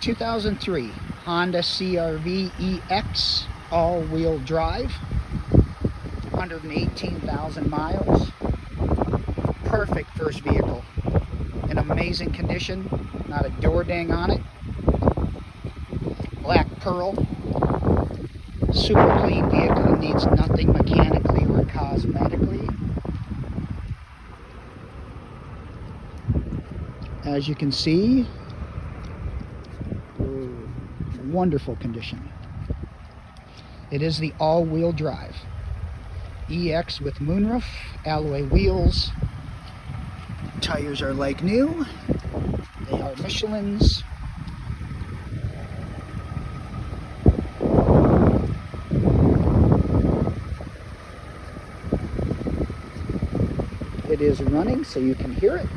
2003 Honda CR-V EX all-wheel drive, 118,000 miles. Perfect first vehicle. In amazing condition, not a door ding on it. Black pearl. Super clean vehicle, needs nothing mechanically or cosmetically. As you can see, wonderful condition. It is the all-wheel drive EX with moonroof, alloy wheels. Tires are like new. They are Michelin's. It is running so you can hear it.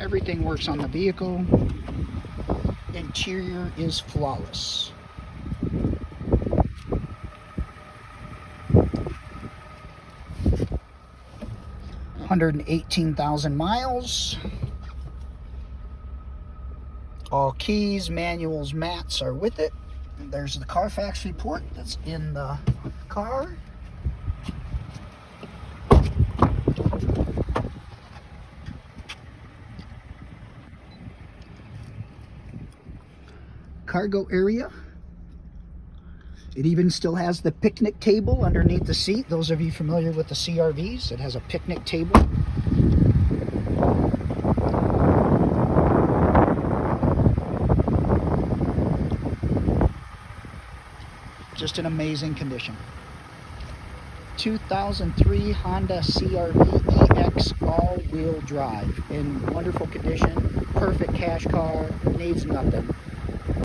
Everything works on the vehicle. Interior is flawless. $118,000 miles. All keys, manuals, mats are with it. And there's the Carfax report that's in the car. Cargo area. It even still has the picnic table underneath the seat. Those of you familiar with the CR-Vs, it has a picnic table. Just an amazing condition. 2003 Honda CR-V EX all-wheel drive in wonderful condition. Perfect cash car, needs nothing.